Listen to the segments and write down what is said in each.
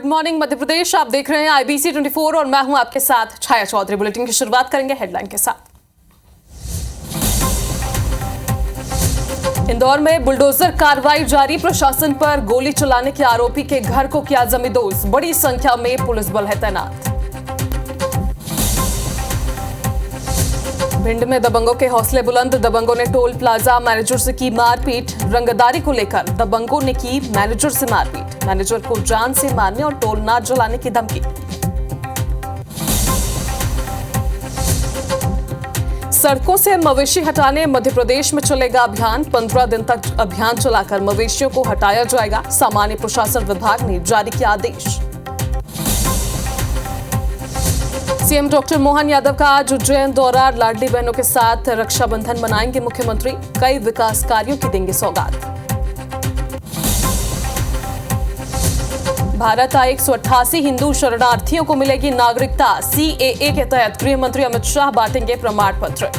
Morning Madhya Pradesh, आप देख रहे हैं IBC 24 और मैं हूं आपके साथ छाया चौधरी। बुलेटिन की शुरुआत करेंगे हेडलाइन के साथ। इंदौर में बुलडोजर कार्रवाई जारी, प्रशासन पर गोली चलाने के आरोपी के घर को किया जमींदोज, बड़ी संख्या में पुलिस बल है तैनात। भिंड में दबंगों के हौसले बुलंद, दबंगों ने टोल प्लाजा मैनेजर से की मारपीट, रंगदारी को लेकर दबंगों ने की मैनेजर से मारपीट, मैनेजर को जान से मारने और टोल ना जलाने की धमकी। सड़कों से मवेशी हटाने मध्य प्रदेश में चलेगा अभियान, 15 दिन तक अभियान चलाकर मवेशियों को हटाया जाएगा, सामान्य प्रशासन विभाग ने जारी किया आदेश। सीएम डॉक्टर मोहन यादव का आज उज्जैन दौरा, लाडली बहनों के साथ रक्षाबंधन मनाएंगे मुख्यमंत्री, कई विकास कार्यों की देंगे सौगात। भारत आए 188 हिंदू शरणार्थियों को मिलेगी नागरिकता, CAA के तहत गृह मंत्री अमित शाह बांटेंगे प्रमाण पत्र।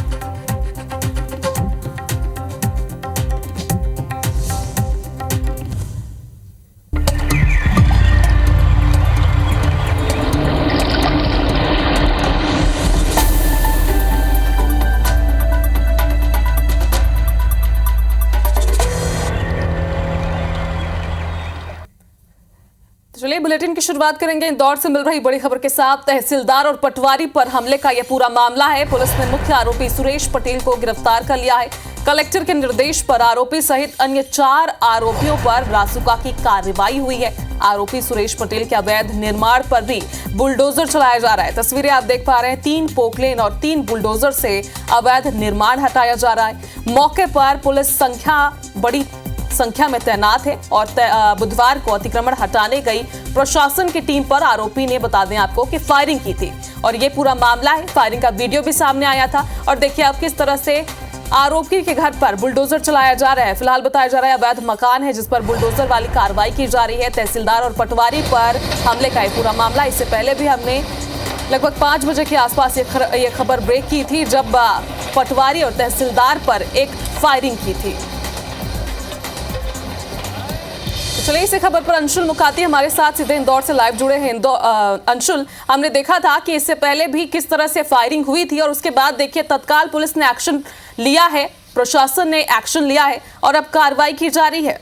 चलिए बुलेटिन की शुरुआत करेंगे इंदौर से मिल रही बड़ी खबर के साथ। तहसीलदार और पटवारी पर हमले का यह पूरा मामला है। पुलिस ने मुख्य आरोपी सुरेश पटेल को गिरफ्तार कर लिया है। कलेक्टर के निर्देश पर आरोपी सहित अन्य 4 आरोपियों पर रासुका की कार्रवाई हुई है। आरोपी सुरेश पटेल के अवैध निर्माण पर भी बुलडोजर चलाया जा रहा है। तस्वीरें आप देख पा रहे हैं, 3 पोकलेन और 3 बुलडोजर से अवैध निर्माण हटाया जा रहा है। मौके पर पुलिस बड़ी संख्या में तैनात है और बुधवार को अतिक्रमण हटाने गई प्रशासन की टीम पर आरोपी ने, बता दें आपको, कि फायरिंग की थी और ये पूरा मामला है। फायरिंग का वीडियो भी सामने आया था और देखिए अब किस तरह से आरोपी के घर पर बुलडोजर चलाया जा रहा है। फिलहाल बताया जा रहा है अवैध मकान है जिस पर बुलडोजर वाली कार्रवाई की जा रही है। तहसीलदार और पटवारी पर हमले का ये पूरा मामला, इससे पहले भी हमने लगभग 5 बजे के आसपास ये खबर ब्रेक की थी जब पटवारी और तहसीलदार पर एक फायरिंग की थी। चलिए इसी खबर पर अंशुल मुकाती हमारे साथ सीधे इंदौर से लाइव जुड़े हैं। अंशुल, हमने देखा था कि इससे पहले भी किस तरह से फायरिंग हुई थी और उसके बाद देखिए तत्काल पुलिस ने एक्शन लिया है, प्रशासन ने एक्शन लिया है और अब कार्रवाई की जा रही है।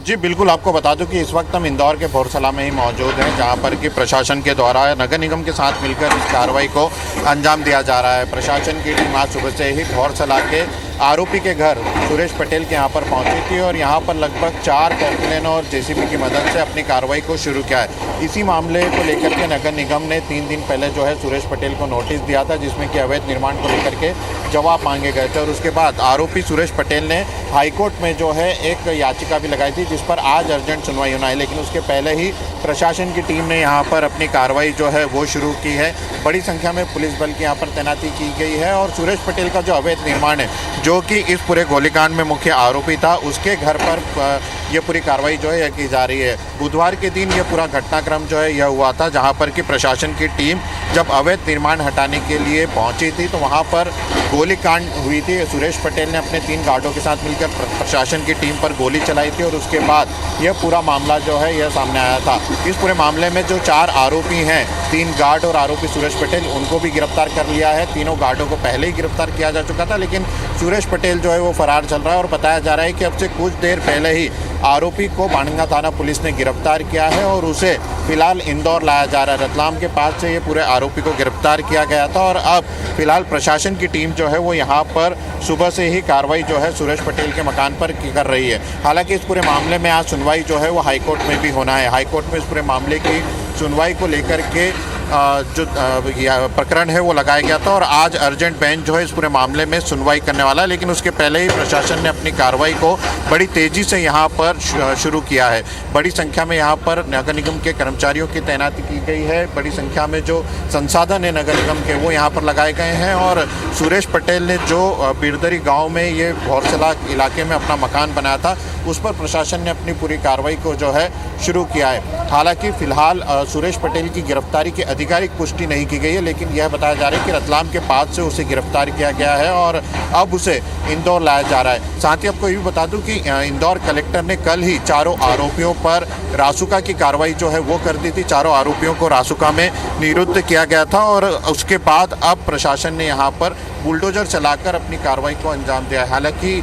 जी बिल्कुल, आपको बता दूं कि इस वक्त हम इंदौर के भोरसला में ही मौजूद हैं, जहां पर कि प्रशासन के द्वारा नगर निगम के साथ मिलकर इस कार्रवाई को अंजाम दिया जा रहा है। प्रशासन की टीम आज सुबह से ही भोरसला के आरोपी के घर सुरेश पटेल के यहाँ पर पहुंची थी और यहाँ पर लगभग 4 पॉपुलेन और JCB की मदद से अपनी कार्रवाई को शुरू किया है। इसी मामले को लेकर के नगर निगम ने 3 दिन पहले जो है सुरेश पटेल को नोटिस दिया था, जिसमें कि अवैध निर्माण को लेकर के जवाब मांगे गए थे और उसके बाद आरोपी सुरेश पटेल ने हाईकोर्ट में जो है एक याचिका भी लगाई थी जिस पर आज अर्जेंट सुनवाई होना है। लेकिन उसके पहले ही प्रशासन की टीम ने यहाँ पर अपनी कार्रवाई जो है वो शुरू की है। बड़ी संख्या में पुलिस बल की यहाँ पर तैनाती की गई है और सुरेश पटेल का जो अवैध निर्माण है, जो कि इस पूरे गोलीकांड में मुख्य आरोपी था, उसके घर पर यह पूरी कार्रवाई जो है यह की जा रही है। बुधवार के दिन यह पूरा घटनाक्रम जो है यह हुआ था, जहां पर कि प्रशासन की टीम जब अवैध निर्माण हटाने के लिए पहुंची थी तो वहां पर गोलीकांड हुई थी। सुरेश पटेल ने अपने 3 गार्डों के साथ मिलकर प्रशासन की टीम पर गोली चलाई थी और उसके बाद यह पूरा मामला जो है यह सामने आया था। इस पूरे मामले में जो 4 आरोपी हैं, 3 गार्ड और आरोपी सुरेश पटेल, उनको भी गिरफ्तार कर लिया है। तीनों गार्डों को पहले ही गिरफ्तार किया जा चुका था, लेकिन सुरेश पटेल जो है वो फरार चल रहा है और बताया जा रहा है कि अब से कुछ देर पहले ही आरोपी को बाणगंगा थाना पुलिस ने गिरफ्तार किया है और उसे फिलहाल इंदौर लाया जा रहा है। रतलाम के पास से ये पूरे आरोपी को गिरफ्तार किया गया था और अब फिलहाल प्रशासन की टीम जो है वो यहाँ पर सुबह से ही कार्रवाई जो है सुरेश पटेल के मकान पर कर रही है। हालांकि इस पूरे मामले में आज सुनवाई जो है वो हाईकोर्ट में भी होना है। हाईकोर्ट में इस पूरे मामले की सुनवाई को लेकर के जो प्रकरण है वो लगाया गया था और आज अर्जेंट बेंच जो है इस पूरे मामले में सुनवाई करने वाला है। लेकिन उसके पहले ही प्रशासन ने अपनी कार्रवाई को बड़ी तेज़ी से यहाँ पर शुरू किया है। बड़ी संख्या में यहाँ पर नगर निगम के कर्मचारियों की तैनाती की गई है। बड़ी संख्या में जो संसाधन है नगर निगम के वो यहाँ पर लगाए गए हैं और सुरेश पटेल ने जो बिरदरी गाँव में ये भोरसला इलाके में अपना मकान बनाया था, उस पर प्रशासन ने अपनी पूरी कार्रवाई को जो है शुरू किया है। हालांकि फ़िलहाल सुरेश पटेल की गिरफ्तारी के आधिकारिक पुष्टि नहीं की गई है, लेकिन यह बताया जा रहा है कि रतलाम के पास से उसे गिरफ्तार किया गया है और अब उसे इंदौर लाया जा रहा है। साथ ही आपको ये भी बता दूं कि इंदौर कलेक्टर ने कल ही चारों आरोपियों पर रासुका की कार्रवाई जो है वो कर दी थी। चारों आरोपियों को रासुका में निरुद्ध किया गया था और उसके बाद अब प्रशासन ने यहाँ पर बुलडोजर चलाकर अपनी कार्रवाई को अंजाम दिया है। हालांकि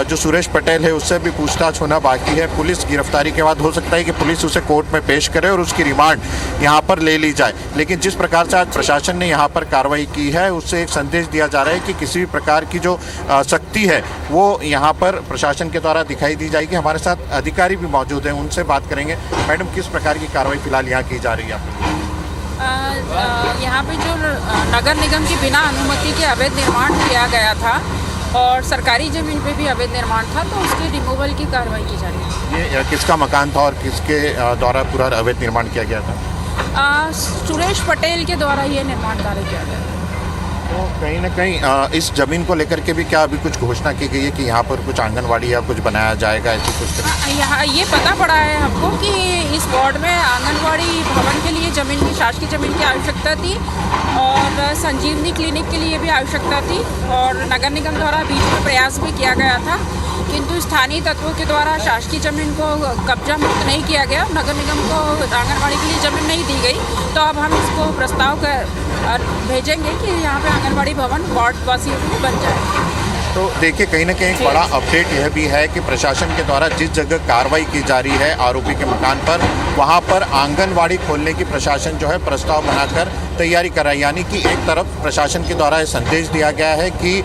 जो सुरेश पटेल है उससे भी पूछताछ होना बाकी है। पुलिस गिरफ्तारी के बाद हो सकता है कि पुलिस उसे कोर्ट में पेश करे और उसकी रिमांड यहाँ पर ले ली जाए, लेकिन जिस प्रकार से आज प्रशासन ने यहाँ पर कार्रवाई की है उससे एक संदेश दिया जा रहा है कि किसी भी प्रकार की जो सख्ती है वो यहाँ पर प्रशासन के द्वारा दिखाई दी जाएगी। हमारे साथ अधिकारी भी मौजूद हैं, उनसे बात करेंगे। मैडम, किस प्रकार की कार्रवाई फिलहाल यहाँ की जा रही है? यहाँ पे जो नगर निगम की बिना अनुमति के अवैध निर्माण किया गया था और सरकारी ज़मीन पे भी अवैध निर्माण था, तो उसके रिमूवल की कार्रवाई की जा रही है। ये किसका मकान था और किसके द्वारा पूरा अवैध निर्माण किया गया था? सुरेश पटेल के द्वारा ये निर्माण कार्य किया गया। तो कहीं ना कहीं इस जमीन को लेकर के भी क्या अभी कुछ घोषणा की गई है कि यहाँ पर कुछ आंगनवाड़ी या कुछ बनाया जाएगा, ऐसी कुछ? यहाँ ये पता पड़ा है हमको कि इस वार्ड में आंगनवाड़ी भवन के लिए ज़मीन की, शासकीय ज़मीन की आवश्यकता थी और संजीवनी क्लिनिक के लिए भी आवश्यकता थी और नगर निगम द्वारा बीच में प्रयास भी किया गया था, किंतु स्थानीय तत्वों के द्वारा शासकीय ज़मीन को कब्जा मुक्त नहीं किया गया। नगर निगम को आंगनवाड़ी के लिए ज़मीन नहीं दी गई, तो अब हम इसको प्रस्ताव भेजेंगे कि यहाँ पे आंगनवाड़ी भवन वार्ड वासियों के लिए बन जाए। तो देखिए, कहीं ना कहीं एक बड़ा अपडेट यह भी है कि प्रशासन के द्वारा जिस जगह कार्रवाई की जा रही है आरोपी के मकान पर, वहां पर आंगनवाड़ी खोलने की प्रशासन जो है प्रस्ताव बनाकर तैयारी कर रहा है। यानी कि एक तरफ प्रशासन के द्वारा यह संदेश दिया गया है कि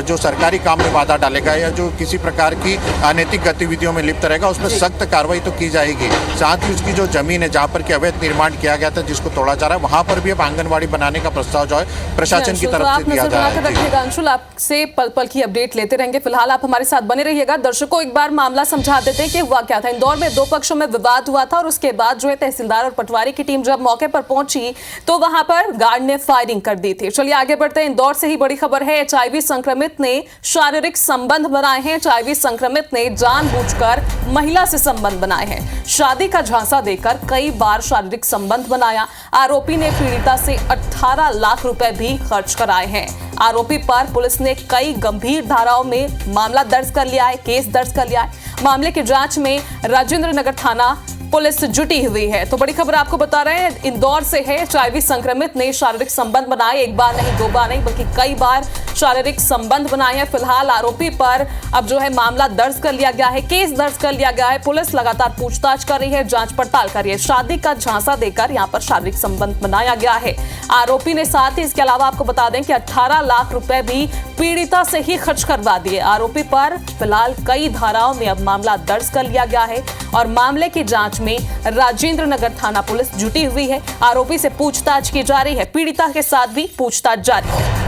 जो सरकारी काम में बाधा डालेगा या जो किसी प्रकार की अनैतिक गतिविधियों में लिप्त रहेगा उस पर सख्त कार्रवाई तो की जाएगी। साथ ही उसकी जो जमीन है जहाँ पर कि अवैध निर्माण किया गया था जिसको तोड़ा जा रहा है, वहाँ पर भी अब आंगनवाड़ी बनाने का प्रस्ताव जो है प्रशासन की तरफ से दिया जा रहा है। अंशुल, आपसे पल पल की अपडेट लेते रहेंगे, फिलहाल आप हमारे साथ बने रहिएगा। दर्शकों, एक बार मामला समझा देते हैं कि हुआ क्या था। इंदौर में दो पक्षों में विवाद हुआ था और उसके बाद जो है तहसीलदार और पटवारी की टीम जब मौके पर पहुंची तो वहां पर गार्ड ने फायरिंग कर दी थी। चलिए आगे बढ़ते हैं। इंदौर से ही बड़ी खबर है। एचआईवी संक्रमित ने शारीरिक संबंध बनाए हैं। एचआईवी संक्रमित ने जानबूझकर महिला से संबंध बनाए हैं। शादी का झांसा देकर कई बार शारीरिक संबंध बनाया। आरोपी ने पीड़िता से 18 लाख रुपए भी खर्च कराए हैं। आरोपी पर पुलिस ने कई गंभीर धाराओं में मामला दर्ज कर लिया है, केस दर्ज कर लिया है। मामले की जांच में राजेंद्र नगर थाना पुलिस जुटी हुई है। तो बड़ी खबर आपको बता रहे हैं, इंदौर से है। एचआईवी संक्रमित ने शारीरिक संबंध बनाए, एक बार नहीं, दो बार नहीं, बल्कि कई बार शारीरिक संबंध बनाए हैं। फिलहाल आरोपी पर अब जो है मामला दर्ज कर लिया गया है, केस दर्ज कर लिया गया है। पुलिस लगातार पूछताछ कर रही है, जांच पड़ताल कर रही है। शादी का झांसा देकर यहां पर शारीरिक संबंध बनाया गया है। आरोपी ने साथ ही इसके अलावा आपको बता दें कि 18 लाख रुपए भी पीड़िता से ही खर्च करवा दिए। आरोपी पर फिलहाल कई धाराओं में अब मामला दर्ज कर लिया गया है और मामले की जांच में राजेंद्र नगर थाना पुलिस जुटी हुई है। आरोपी से पूछताछ की जा रही है, पीड़िता के साथ भी पूछताछ जारी है।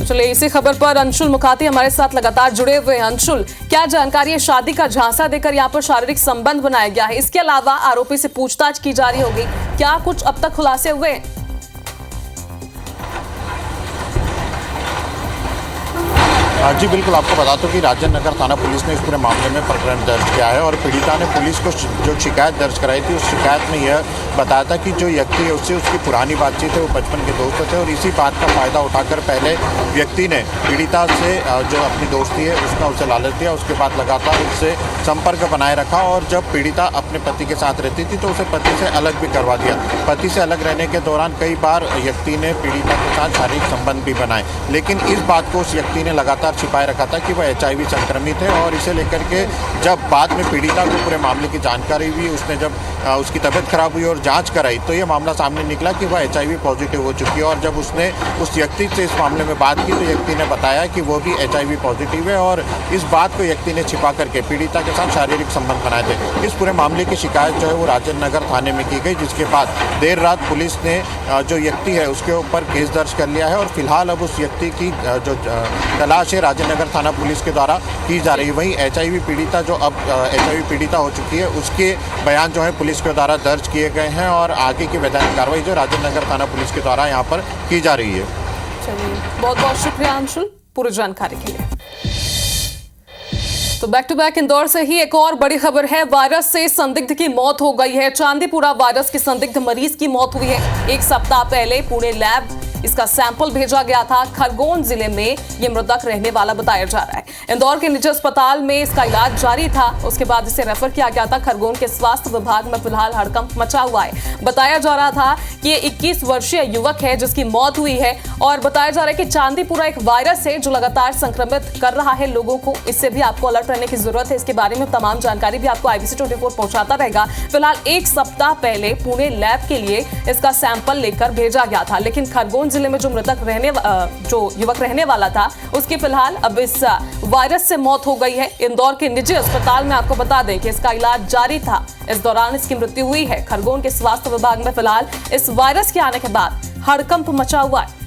चलिए, इसी खबर पर अंशुल मुखाती हमारे साथ लगातार जुड़े हुए हैं। अंशुल, क्या जानकारी है? शादी का झांसा देकर यहाँ पर शारीरिक संबंध बनाया गया है, इसके अलावा आरोपी से पूछताछ की जा रही होगी, क्या कुछ अब तक खुलासे हुए हैं? जी बिल्कुल, आपको बता दूं कि राजेंद्र नगर थाना पुलिस ने इस पूरे मामले में प्रकरण दर्ज किया है और पीड़िता ने पुलिस को जो शिकायत दर्ज कराई थी उस शिकायत में यह बताया था कि जो व्यक्ति है उससे उसकी पुरानी बातचीत है, वो बचपन के दोस्त थे और इसी बात का फायदा उठाकर पहले व्यक्ति ने पीड़िता से जो अपनी दोस्ती है उसका उसे लालच दिया। उसके बाद लगातार उससे संपर्क बनाए रखा और जब पीड़िता अपने पति के साथ रहती थी तो उसे पति से अलग भी करवा दिया। पति से अलग रहने के दौरान कई बार व्यक्ति ने पीड़िता के साथ शारीरिक संबंध भी बनाए, लेकिन इस बात को उस व्यक्ति ने लगातार छिपाए रखा था कि वह एचआईवी संक्रमित है और इसे लेकर के जब बाद में पीड़िता को पूरे मामले की जानकारी हुई, उसने जब उसकी तबीयत खराब हुई और जांच कराई तो ये मामला सामने निकला कि वह एचआईवी पॉजिटिव हो चुकी है। और जब उसने उस व्यक्ति से इस मामले में बात की तो व्यक्ति ने बताया कि वो भी एचआईवी पॉजिटिव है और इस बात को व्यक्ति ने छिपा करके पीड़िता के साथ शारीरिक संबंध बनाए थे। इस पूरे मामले की शिकायत जो है वो राजेंद्र नगर थाने में की गई, जिसके बाद देर रात पुलिस ने जो व्यक्ति है उसके ऊपर केस दर्ज कर लिया है और फिलहाल अब उस व्यक्ति की जो तलाश है राजेंद्र नगर थाना पुलिस के द्वारा की जा रही है। वहीं एचआईवी पीड़िता जो अब एचआईवी पीड़िता हो चुकी है उसके बयान जो है पुलिस के द्वारा दर्ज किए गए हैं और आगे की वैधानिक कार्रवाई जो राजेंद्र नगर थाना पुलिस के द्वारा यहाँ पर की जा रही है। चलिए, बहुत बहुत शुक्रिया अंशुल पूरी जानकारी के लिए। तो बैक टू बैक इंदौर से ही एक और बड़ी खबर है। वायरस से संदिग्ध की मौत हो गई है। चांदीपुरा वायरस के संदिग्ध मरीज की मौत हुई है। एक सप्ताह पहले पुणे लैब इसका सैंपल भेजा गया था। खरगोन जिले में ये मृतक रहने वाला बताया जा रहा है। इंदौर के निजी अस्पताल में इसका इलाज जारी था, उसके बाद इसे रेफर किया गया था। खरगोन के स्वास्थ्य विभाग में फिलहाल हड़कंप मचा हुआ है। बताया जा रहा था कि ये 21 वर्षीय युवक है जिसकी मौत हुई है और बताया जा रहा है कि चांदीपुरा एक वायरस है जो लगातार संक्रमित कर रहा है लोगों को। इससे भी आपको अलर्ट रहने की जरूरत है। इसके बारे में तमाम जानकारी भी आपको IBC 24 पहुंचाता रहेगा। फिलहाल एक सप्ताह पहले पुणे लैब के लिए इसका सैंपल लेकर भेजा गया था, लेकिन खरगोन जिले में जो युवक रहने वाला था उसकी फिलहाल अब इस वायरस से मौत हो गई है। इंदौर के निजी अस्पताल में आपको बता दें कि इसका इलाज जारी था, इस दौरान इसकी मृत्यु हुई है। खरगोन के स्वास्थ्य विभाग में फिलहाल इस वायरस के आने के बाद हड़कंप मचा हुआ है।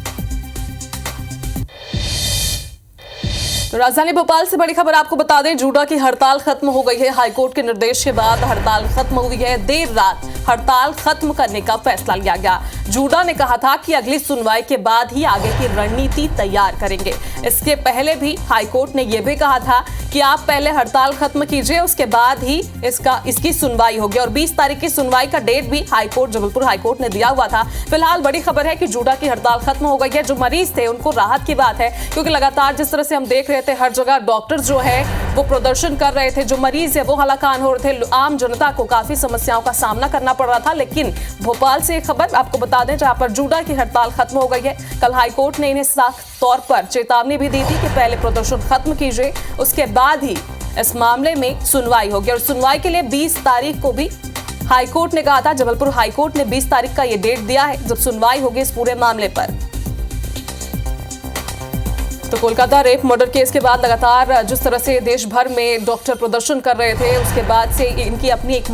तो राजधानी भोपाल से बड़ी खबर आपको बता दें, जूडा की हड़ताल खत्म हो गई है। हाईकोर्ट के निर्देश के बाद हड़ताल खत्म हुई है। देर रात हड़ताल खत्म करने का फैसला लिया गया। जूडा ने कहा था कि अगली सुनवाई के बाद ही आगे की रणनीति तैयार करेंगे। इसके पहले भी हाईकोर्ट ने यह भी कहा था कि आप पहले हड़ताल खत्म कीजिए, उसके बाद ही इसकी सुनवाई होगी। और 20 तारीख की सुनवाई का डेट भी जबलपुर हाईकोर्ट ने दिया हुआ था। फिलहाल बड़ी खबर है कि जूडा की हड़ताल खत्म हो गई है। जो मरीज थे उनको राहत की बात है, क्योंकि लगातार जिस तरह से हम देख रहे थे हर जगह डॉक्टर्स जो है वो प्रदर्शन कर रहे थे। जो मरीज है वो हलाकान हो रहे थे। आम जनता को काफी समस्याओं का सामना करना पड़ रहा था। लेकिन भोपाल से एक खबर आपको बता दें, जहां पर जूडा की हड़ताल खत्म हो गई है। कल हाईकोर्ट ने इन्हें साफ तौर पर चेतावनी भी दी थी कि पहले प्रदर्शन खत्म कीजिए, उसके बाद ही इस मामले में सुनवाई होगी। और सुनवाई के लिए 20 तारीख को भी हाईकोर्ट ने कहा था। जबलपुर हाईकोर्ट ने 20 तारीख का ये डेट दिया है जब सुनवाई होगी इस पूरे मामले पर। तो कोलकाता रेप मर्डर केस के बाद लगातार जिस तरह से देश भर में डॉक्टर प्रदर्शन कर रहे थे, उसके बाद से इनकी अपनी एक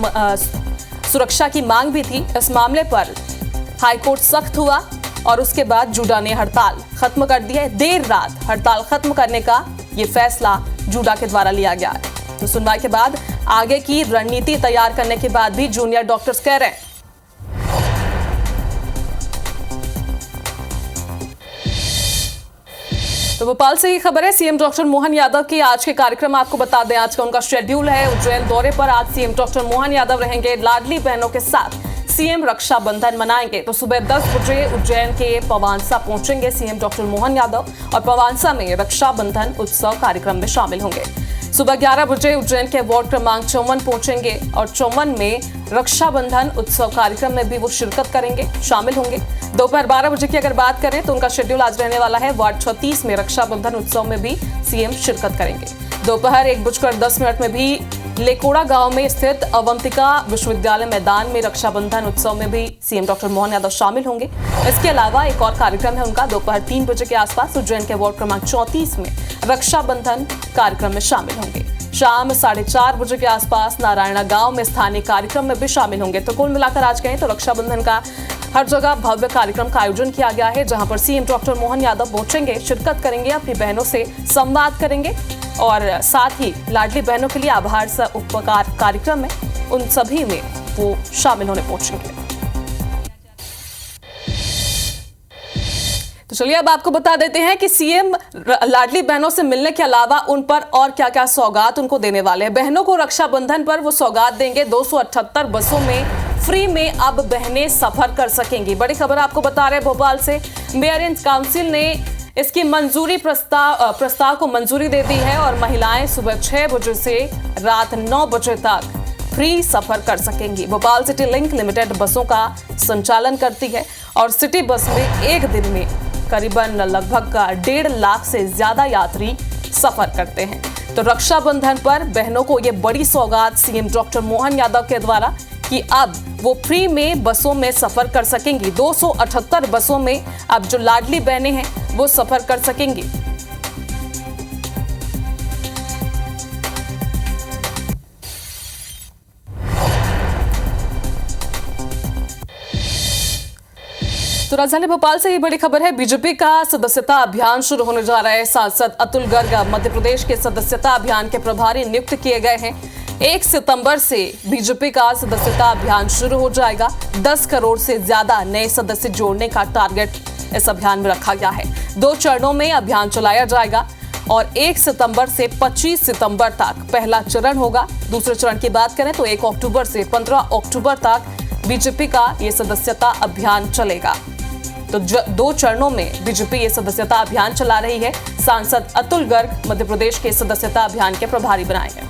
सुरक्षा की मांग भी थी। इस मामले पर हाईकोर्ट सख्त हुआ और उसके बाद जूडा ने हड़ताल खत्म कर दी है। देर रात हड़ताल खत्म करने का ये फैसला जूडा के द्वारा लिया गया है। तो सुनवाई के बाद आगे की रणनीति तैयार करने के बाद भी जूनियर डॉक्टर्स कह रहे हैं। तो भोपाल से ही खबर है, सीएम डॉक्टर मोहन यादव के आज के कार्यक्रम आपको बता दें। आज का उनका शेड्यूल है। उज्जैन दौरे पर आज सीएम डॉक्टर मोहन यादव रहेंगे। लाडली बहनों के साथ सीएम रक्षाबंधन मनाएंगे। तो सुबह 10 बजे उज्जैन के पवांसा पहुंचेंगे सीएम डॉक्टर मोहन यादव और पवांसा में रक्षाबंधन उत्सव कार्यक्रम में शामिल होंगे। सुबह 11 बजे उज्जैन के वार्ड क्रमांक 54 पहुंचेंगे और 54 में रक्षाबंधन उत्सव कार्यक्रम में भी वो शिरकत करेंगे, शामिल होंगे। दोपहर 12 बजे की अगर बात करें तो उनका शेड्यूल आज रहने वाला है। वार्ड 36 में रक्षाबंधन उत्सव में भी सीएम शिरकत करेंगे। दोपहर 1:10 में भी लेकोड़ा गांव में स्थित अवंतिका विश्वविद्यालय मैदान में रक्षाबंधन उत्सव में भी सीएम डॉक्टर मोहन यादव शामिल होंगे। इसके अलावा एक और कार्यक्रम है उनका, दोपहर 3 बजे के आसपास उज्जैन के वार्ड क्रमांक 34 में रक्षाबंधन कार्यक्रम में शामिल होंगे। शाम 4:30 बजे के आसपास नारायणा गांव में स्थानीय कार्यक्रम में भी शामिल होंगे। तो कुल मिलाकर आज कहें तो रक्षाबंधन का हर जगह भव्य कार्यक्रम का आयोजन किया गया है, जहां पर सीएम डॉक्टर मोहन यादव पहुंचेंगे, शिरकत करेंगे, अपनी बहनों से संवाद करेंगे और साथ ही लाडली बहनों के लिए आभार सा उपकार कार्यक्रम में उन सभी में वो शामिल होने पहुंचेंगे। तो चलिए अब आपको बता देते हैं कि सीएम लाडली बहनों से मिलने के अलावा उन पर और क्या क्या सौगात उनको देने वाले हैं। बहनों को रक्षाबंधन पर वो सौगात देंगे। 278 बसों में फ्री में अब बहनें सफर कर सकेंगी। बड़ी खबर आपको बता रहे हैं भोपाल से, मेयर काउंसिल ने इसकी मंजूरी प्रस्ताव को मंजूरी दे दी है और महिलाएं सुबह 6 बजे से रात 9 बजे तक फ्री सफर कर सकेंगी। भोपाल सिटी लिंक लिमिटेड बसों का संचालन करती है और सिटी बस में एक दिन में करीबन लगभग 1.5 लाख से ज्यादा यात्री सफर करते हैं। तो रक्षाबंधन पर बहनों को ये बड़ी सौगात सीएम डॉक्टर मोहन यादव के द्वारा कि अब वो फ्री में बसों में सफर कर सकेंगी। 278 बसों में अब जो लाडली बहनें हैं वो सफर कर सकेंगी। तो राजधानी भोपाल से ही बड़ी खबर है, बीजेपी का सदस्यता अभियान शुरू होने जा रहा है। सांसद अतुल गर्ग मध्य प्रदेश के सदस्यता अभियान के प्रभारी नियुक्त किए गए हैं। 1 सितंबर से बीजेपी का सदस्यता अभियान शुरू हो जाएगा। 10 करोड़ से ज्यादा नए सदस्य जोड़ने का टारगेट इस अभियान में रखा गया है। 2 चरणों में अभियान चलाया जाएगा। और 1 सितंबर से 25 सितंबर तक पहला चरण होगा। दूसरे चरण की बात करें तो 1 अक्टूबर से 15 अक्टूबर तक बीजेपी का ये सदस्यता अभियान चलेगा। तो 2 चरणों में बीजेपी ये सदस्यता अभियान चला रही है। सांसद अतुल गर्ग मध्य प्रदेश के सदस्यता अभियान के प्रभारी बनाए गए।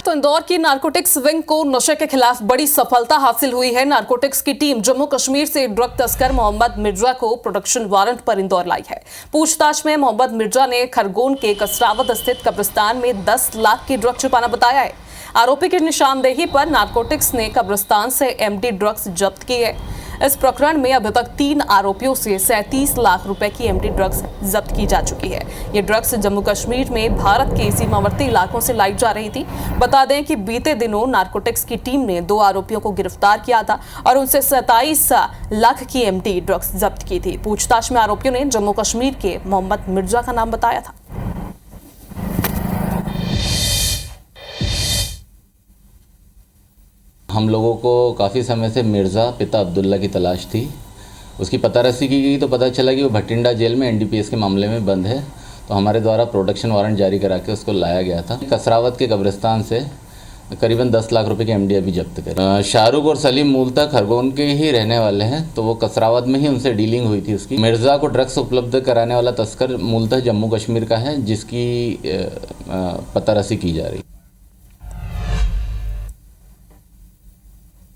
तो इंदौर की नारकोटिक्स विंग को नशे के खिलाफ बड़ी सफलता हासिल हुई है। नारकोटिक्स की टीम जम्मू कश्मीर से ड्रग तस्कर मोहम्मद मिर्जा को प्रोडक्शन वारंट पर इंदौर लाई है। पूछताछ में मोहम्मद मिर्जा ने खरगोन के कसरावत स्थित कब्रिस्तान में 10 लाख की ड्रग छुपाना बताया है। आरोपी की निशानदेही पर नारकोटिक्स ने कब्रिस्तान से एमडी ड्रग्स जब्त की है। इस प्रकरण में अभी तक 3 आरोपियों से 37 लाख रुपए की एमडी ड्रग्स जब्त की जा चुकी है। ये ड्रग्स जम्मू कश्मीर में भारत के सीमावर्ती इलाकों से लाई जा रही थी। बता दें कि बीते दिनों नारकोटिक्स की टीम ने 2 आरोपियों को गिरफ्तार किया था और उनसे 27 लाख की एमडी ड्रग्स जब्त की थी। पूछताछ में आरोपियों ने जम्मू कश्मीर के मोहम्मद मिर्जा का नाम बताया था। हम लोगों को काफ़ी समय से मिर्ज़ा पिता अब्दुल्ला की तलाश थी। उसकी पतारसी की गई तो पता चला कि वो भटिंडा जेल में एनडीपीएस के मामले में बंद है। तो हमारे द्वारा प्रोडक्शन वारंट जारी करा के उसको लाया गया था। कसरावत के कब्रिस्तान से करीबन 10 लाख रुपए की एमडी अभी जब्त करें। शाहरुख और सलीम मूलतः खरगोन के ही रहने वाले हैं, तो वो कसरावत में ही उनसे डीलिंग हुई थी उसकी। मिर्ज़ा को ड्रग्स उपलब्ध कराने वाला तस्कर मूलतः जम्मू कश्मीर का है, जिसकी पतारसी की जा रही है।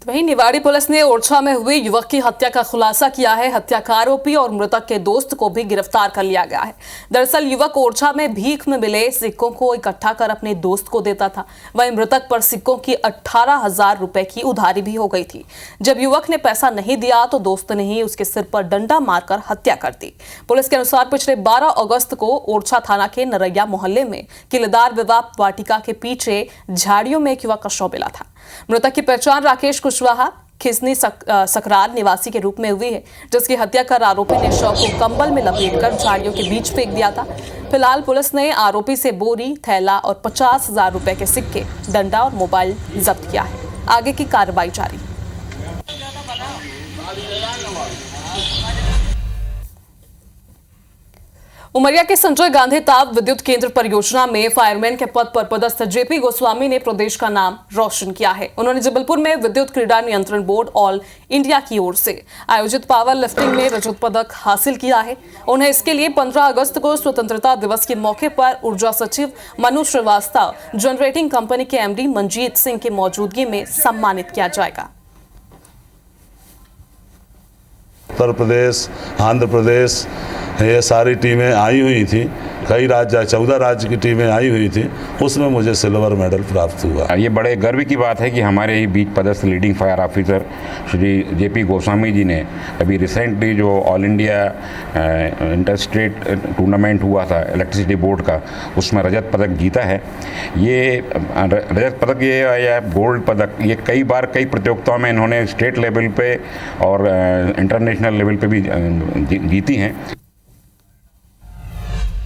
वहीं निवाड़ी पुलिस ने ओरछा में हुई युवक की हत्या का खुलासा किया है। हत्या का आरोपी और मृतक के दोस्त को भी गिरफ्तार कर लिया गया है। दरअसल युवक ओरछा में भीख में मिले सिक्कों को इकट्ठा कर अपने दोस्त को देता था। वहीं मृतक पर सिक्कों की 18,000 रुपए की उधारी भी हो गई थी। जब युवक ने पैसा नहीं दिया तो दोस्त ने ही उसके सिर पर डंडा मारकर हत्या कर दी। पुलिस के अनुसार पिछले 12 अगस्त को ओरछा थाना के नरैया मोहल्ले में किलेदार विवाह वाटिका के पीछे झाड़ियों में एक युवक का शव मिला था। मृतक की पहचान राकेश कुशवाहा खिसनी सकरार निवासी के रूप में हुई है, जिसकी हत्या कर आरोपी ने शव को कंबल में लपेटकर झाड़ियों के बीच फेंक दिया था। फिलहाल पुलिस ने आरोपी से बोरी, थैला और 50,000 रुपए के सिक्के, डंडा और मोबाइल जब्त किया है। आगे की कार्रवाई जारी। उमरिया के संजय गांधी ताप विद्युत केंद्र परियोजना में फायरमैन के पद पर पदस्थ जेपी गोस्वामी ने प्रदेश का नाम रोशन किया है। उन्होंने जबलपुर में विद्युत क्रीड़ा नियंत्रण बोर्ड ऑल इंडिया की ओर से आयोजित पावर लिफ्टिंग में रजत पदक हासिल किया है। उन्हें इसके लिए 15 अगस्त को स्वतंत्रता दिवस के मौके पर ऊर्जा सचिव मनु श्रीवास्तव, जनरेटिंग कंपनी के एमडी मंजीत सिंह की मौजूदगी में सम्मानित किया जाएगा। उत्तर प्रदेश, आंध्र प्रदेश, ये सारी टीमें आई हुई थी। कई राज्य 14 राज्य की टीमें आई हुई थी, उसमें मुझे सिल्वर मेडल प्राप्त हुआ। ये बड़े गर्व की बात है कि हमारे ही बीच पदस्थ leading fire officer Shri JP Goswami ji ने अभी रिसेंटली जो all India inter state tournament हुआ था इलेक्ट्रिसिटी बोर्ड का, उसमें रजत पदक जीता है। ये रजत पदक या गोल्ड पदक ये कई बार कई प्रतियोगिताओं में इन्होंने स्टेट लेवल पे और इंटरनेशनल लेवल पे भी जीती हैं।